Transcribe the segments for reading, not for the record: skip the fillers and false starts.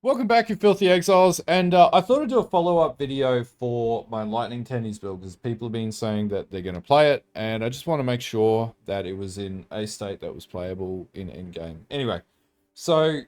Welcome back, you filthy exiles, and I thought I'd do a follow-up video for my Lightning Tennies build because people have been saying that they're going to play it, and I just want to make sure that it was in a state that was playable in endgame. Anyway, so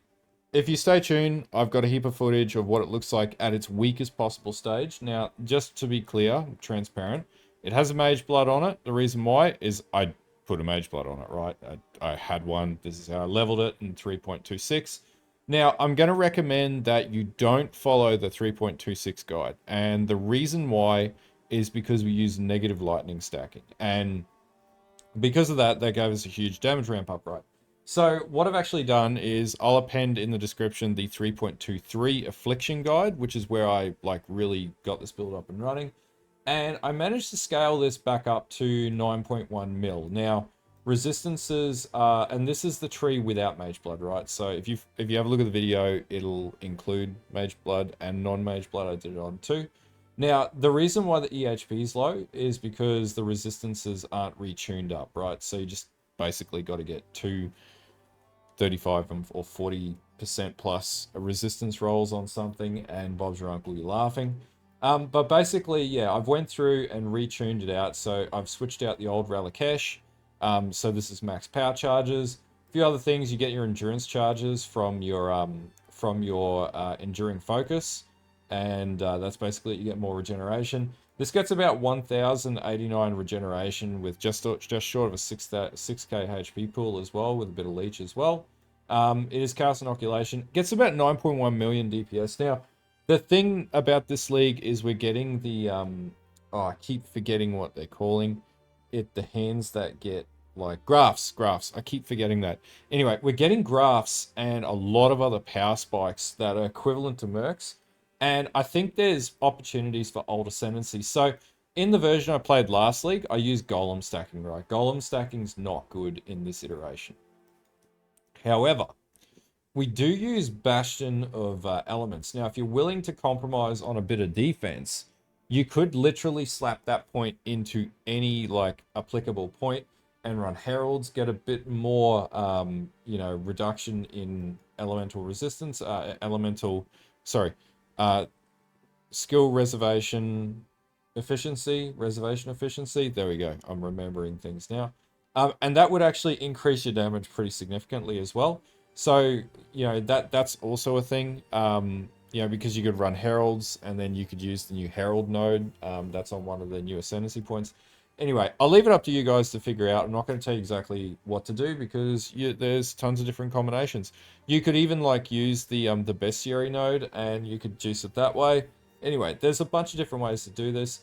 if you stay tuned, I've got a heap of footage of what it looks like at its weakest possible stage. Now, just to be clear, transparent, it has a Mage Blood on it. The reason why is I put a Mage Blood on it, right? I had one. This is how I leveled it in 3.26. Now, I'm going to recommend that you don't follow the 3.26 guide. And the reason why is because we use negative lightning stacking. And because of that, that gave us a huge damage ramp up, right? So what I've actually done is I'll append in the description the 3.23 affliction guide, which is where I really got this build up and running. And I managed to scale this back up to 9.1 mil. Now, resistances, and this is the tree without Mage Blood, right? So if you have a look at the video, it'll include Mage Blood and non-Mage Blood. I did it on too. Now, the reason why the EHP is low is because the resistances aren't retuned up, right? So you just basically got to get two 35 or 40% plus resistance rolls on something, and Bob's your uncle, you're laughing. But basically, yeah, I've went through and retuned it out. So I've switched out the old Relicash. So this is max power charges. A few other things, you get your endurance charges from your enduring focus, and that's basically it. You get more regeneration. This gets about 1,089 regeneration with just short of a 6k HP pool as well, with a bit of leech as well. It is chaos inoculation. Gets about 9.1 million DPS. Now, the thing about this league is we're getting the oh, I keep forgetting what they're calling it. The hands that get like grafts. I keep forgetting that. Anyway, we're getting grafts and a lot of other power spikes that are equivalent to mercs. And I think there's opportunities for old ascendancy. So in the version I played last league, I used golem stacking, right? Golem stacking's not good in this iteration. However, we do use Bastion of Elements. Now, if you're willing to compromise on a bit of defense, you could literally slap that point into any applicable point and run Heralds, get a bit more, reduction in elemental resistance, uh, skill reservation efficiency. There we go. I'm remembering things now. And that would actually increase your damage pretty significantly as well. So, that's also a thing, because you could run Heralds and then you could use the new Herald node. That's on one of the new Ascendancy points. Anyway, I'll leave it up to you guys to figure out. I'm not going to tell you exactly what to do because there's tons of different combinations. You could even use the Bestiary node and you could juice it that way. Anyway, there's a bunch of different ways to do this.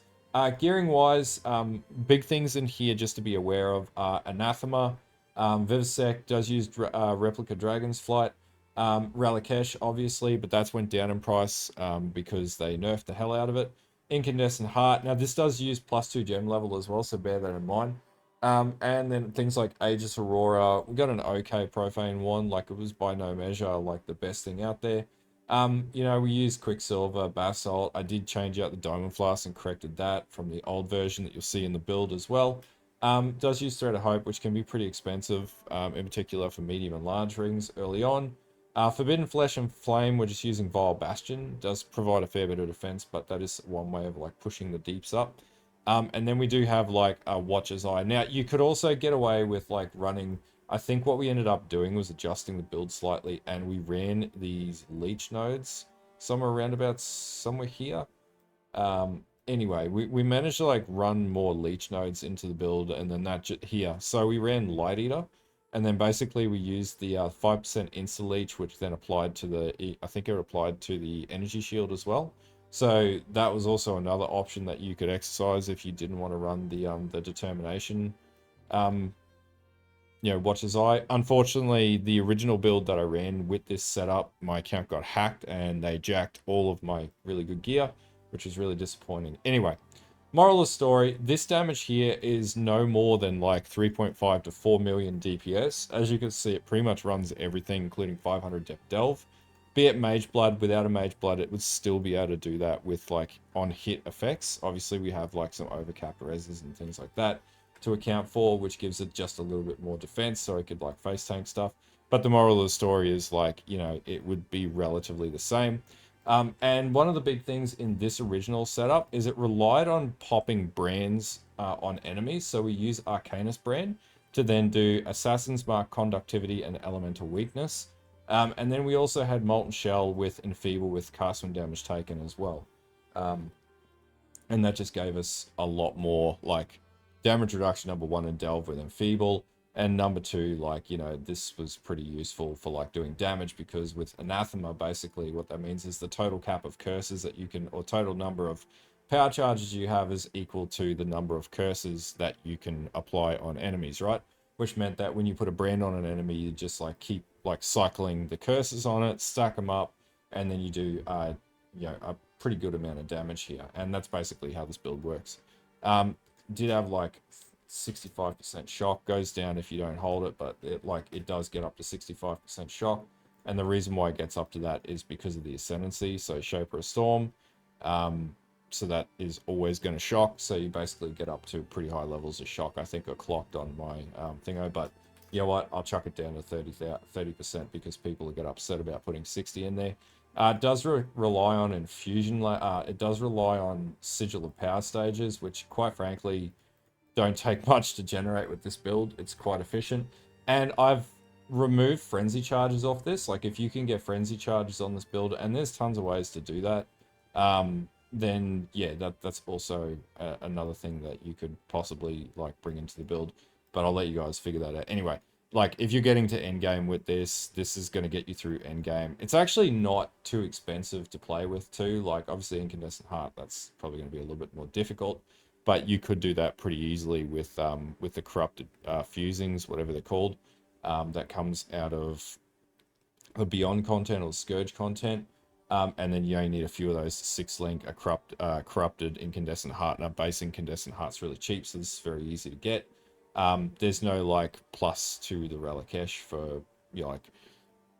Gearing wise, big things in here just to be aware of are Anathema. Vivisect does use Replica Dragon's Flight. Relicash, obviously, but that's went down in price because they nerfed the hell out of it. Incandescent Heart. Now, this does use +2 gem level as well, so bear that in mind. And then things like Aegis Aurora. We got an okay Profane one, it was by no measure the best thing out there. We used Quicksilver, Basalt. I did change out the Diamond Flask and corrected that from the old version that you'll see in the build as well. Does use Thread of Hope, which can be pretty expensive, in particular for medium and large rings early on. Forbidden Flesh and Flame, we're just using Vile Bastion. Does provide a fair bit of defense, but that is one way of pushing the deeps up. And then we do have a Watcher's Eye. Now, you could also get away with running. I think what we ended up doing was adjusting the build slightly, and we ran these leech nodes somewhere here. Anyway, we managed to run more leech nodes into the build, and then that here. So we ran Light Eater, and then basically we used the 5% insta leech, which then applied to I think it applied to the energy shield as well. So that was also another option that you could exercise if you didn't want to run the determination. Watcher's Eye. Unfortunately, the original build that I ran with this setup, my account got hacked and they jacked all of my really good gear, which was really disappointing. Anyway, moral of the story, this damage here is no more than 3.5 to 4 million DPS. As you can see, it pretty much runs everything, including 500 Depth Delve. Be it Mage Blood, without a Mage Blood, it would still be able to do that with on-hit effects. Obviously, we have some overcap reses and things like that to account for, which gives it just a little bit more defense, so it could face tank stuff. But the moral of the story is like, you know, it would be relatively the same. And one of the big things in this original setup is it relied on popping brands on enemies. So we use Arcanus brand to then do Assassin's Mark, Conductivity, and Elemental Weakness. And then we also had Molten Shell with Enfeeble with cast when damage taken as well. And that just gave us a lot more, like, damage reduction, number one, in Delve with Enfeeble. And number two, like, you know, this was pretty useful for, like, doing damage, because with Anathema, basically what that means is the total cap of curses that you can, or total number of power charges you have is equal to the number of curses that you can apply on enemies, right? Which meant that when you put a brand on an enemy, you just, like, keep, like, cycling the curses on it, stack them up, and then you do, you know, a pretty good amount of damage here. And that's basically how this build works. Did have, like, 65% shock, goes down if you don't hold it, but it does get up to 65% shock. And the reason why it gets up to that is because of the ascendancy. So Shaper of Storm, so that is always going to shock. So you basically get up to pretty high levels of shock. I think are clocked on my thingo, but you know what? I'll chuck it down to 30% because people get upset about putting 60 in there. It does rely on infusion. It does rely on Sigil of Power stages, which quite frankly don't take much to generate with this build. It's quite efficient. And I've removed frenzy charges off this. Like, if you can get frenzy charges on this build, and there's tons of ways to do that, then yeah, that's also another thing that you could possibly, like, bring into the build. But I'll let you guys figure that out. Anyway, like, if you're getting to endgame with this is going to get you through endgame. It's actually not too expensive to play with too. Like, obviously Incandescent Heart, that's probably going to be a little bit more difficult, but you could do that pretty easily with the corrupted fusings, whatever they're called, that comes out of the Beyond content or Scourge content. And then you only need a few of those to 6-link a corrupted Incandescent Heart, and a base Incandescent Heart's really cheap, so this is very easy to get. There's no, like, plus to the Relicash for, you know, like,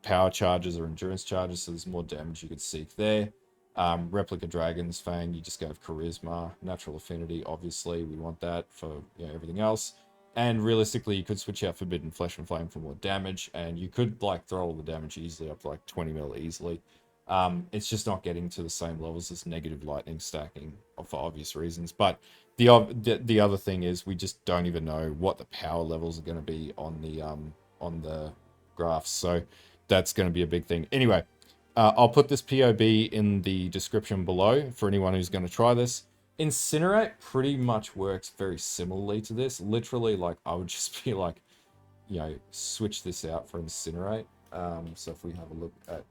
power charges or endurance charges, so there's more damage you could seek there. Replica Dragon's Fang, you just go with Charisma. Natural Affinity, obviously, we want that for, you know, everything else. And realistically, you could switch out Forbidden Flesh and Flame for more damage, and you could, like, throw all the damage easily up to, like, 20 mil easily. It's just not getting to the same levels as negative lightning stacking for obvious reasons. But the other thing is we just don't even know what the power levels are going to be on the Grafts, so that's going to be a big thing. Anyway, I'll put this POB in the description below for anyone who's going to try this. Incinerate pretty much works very similarly to this. Literally, like, I would just be like, you know, switch this out for Incinerate. So if we have a look at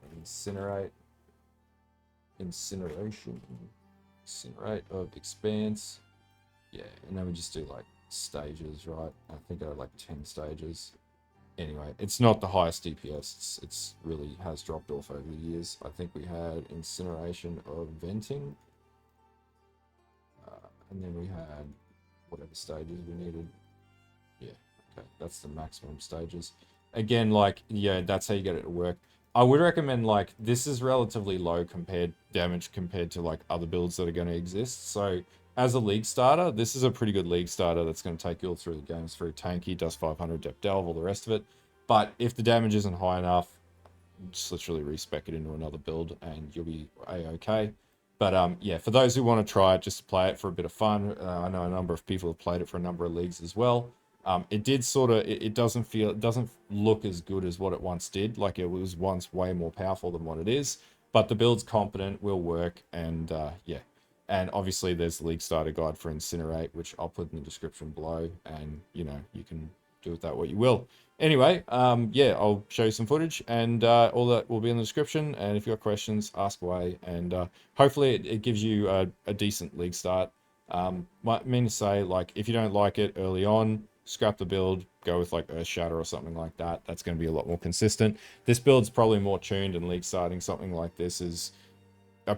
incineration of Expanse, yeah, and then we just do, like, stages, right? I think I had, like, 10 stages. Anyway, it's not the highest DPS. It's really has dropped off over the years. I think we had incineration of venting, and then we had whatever stages we needed. Yeah, okay, that's the maximum stages. Again, like, yeah, that's how you get it to work. I would recommend, like, this is relatively low damage compared to, like, other builds that are going to exist. So as a league starter, this is a pretty good league starter that's going to take you all through the games. Very tanky, does 500 depth delve, all the rest of it. But if the damage isn't high enough, just literally respec it into another build and you'll be a-okay. But yeah, for those who want to try it, just to play it for a bit of fun, I know a number of people have played it for a number of leagues as well. It did sort of, it doesn't look as good as what it once did. Like, it was once way more powerful than what it is, but the build's competent, will work, and yeah. And obviously there's the League Starter Guide for Incinerate, which I'll put in the description below, and, you know, you can do with that what you will. Anyway, yeah, I'll show you some footage, and all that will be in the description, and if you've got questions, ask away, and hopefully it gives you a decent league start. Might mean to say, like, if you don't like it early on, scrap the build, go with, like, Earth Shatter or something like that. That's going to be a lot more consistent. This build's probably more tuned, and league starting something like this is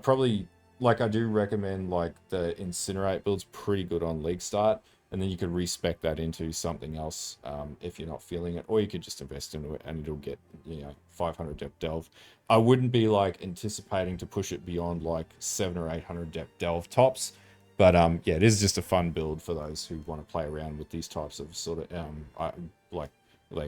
probably, like, I do recommend, like, the Incinerate build's pretty good on league start, and then you could respec that into something else if you're not feeling it, or you could just invest into it and it'll get, you know, 500 depth delve. I wouldn't be, like, anticipating to push it beyond, like, 700 or 800 depth delve tops. But yeah, it is just a fun build for those who want to play around with these types of sort of like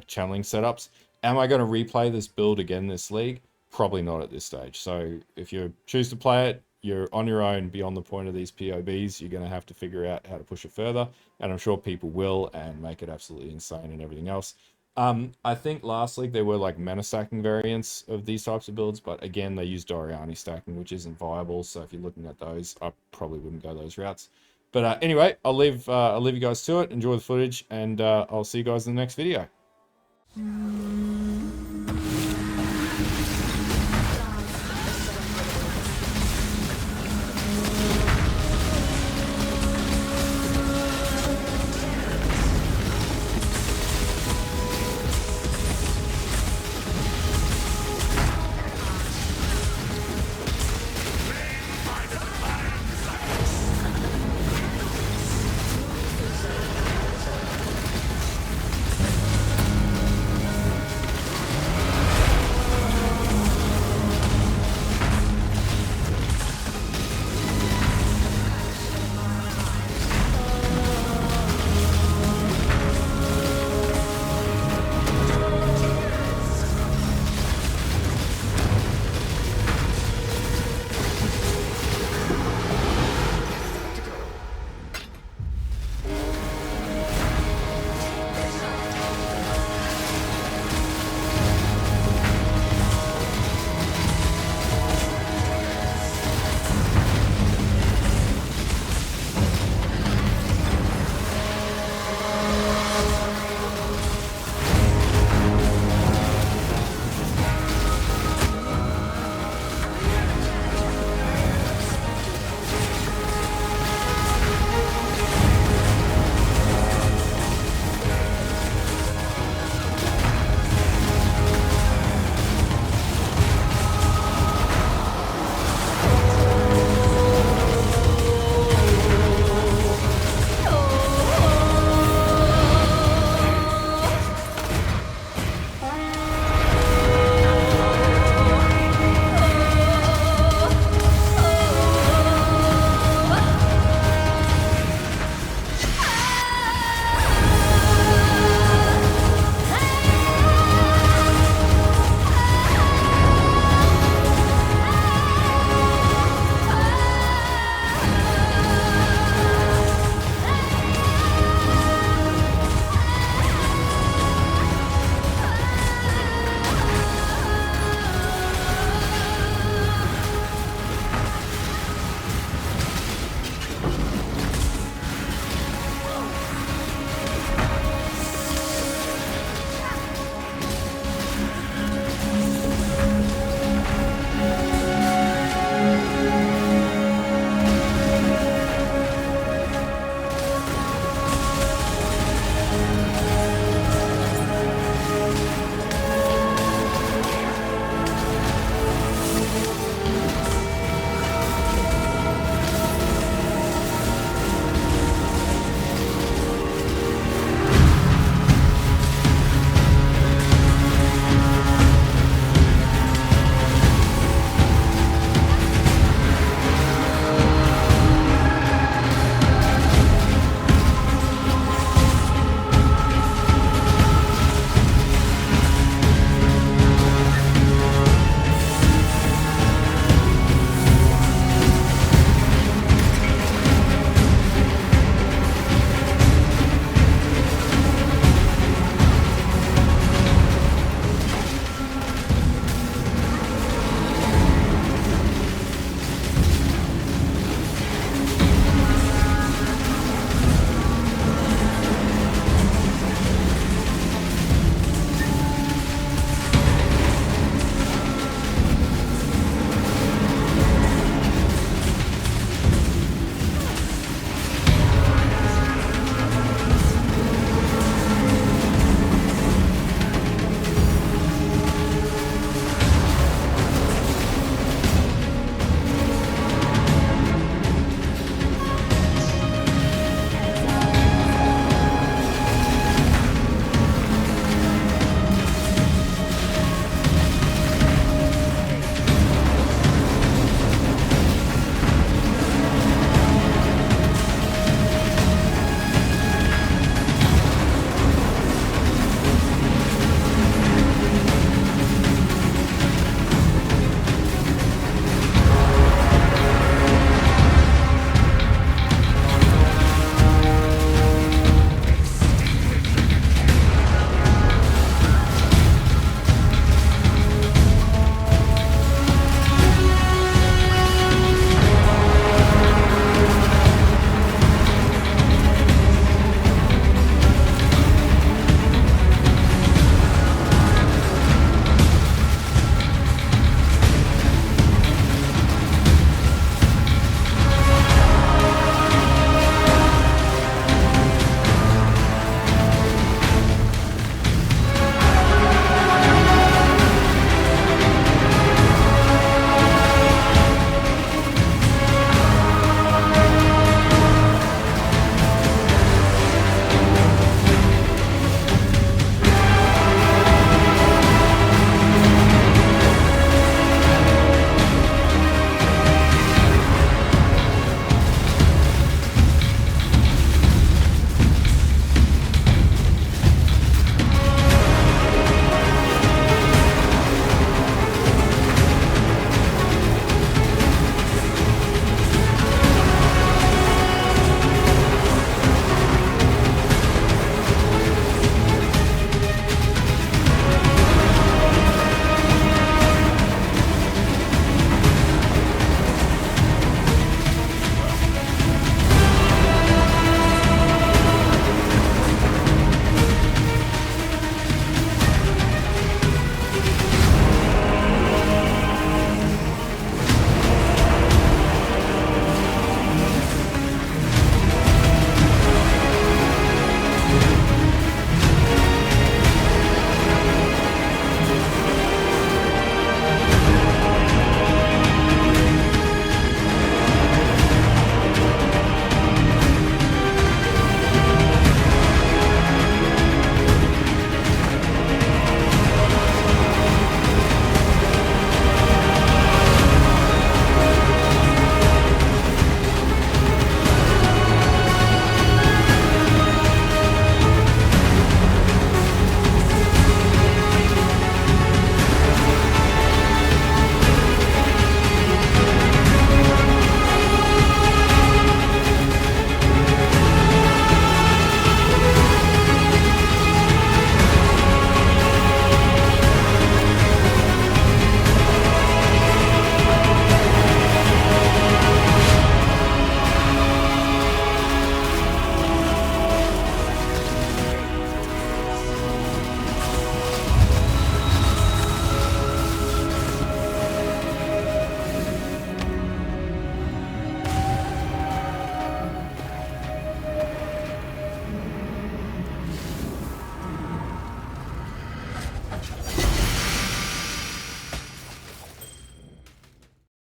channeling setups. Am I going to replay this build again this league? Probably not at this stage. So if you choose to play it, you're on your own beyond the point of these POBs. You're going to have to figure out how to push it further. And I'm sure people will and make it absolutely insane and everything else. I think last league there were like mana stacking variants of these types of builds, but again, they use Doryani stacking, which isn't viable. So if you're looking at those, I probably wouldn't go those routes. But anyway, I'll leave you guys to it. Enjoy the footage, and I'll see you guys in the next video.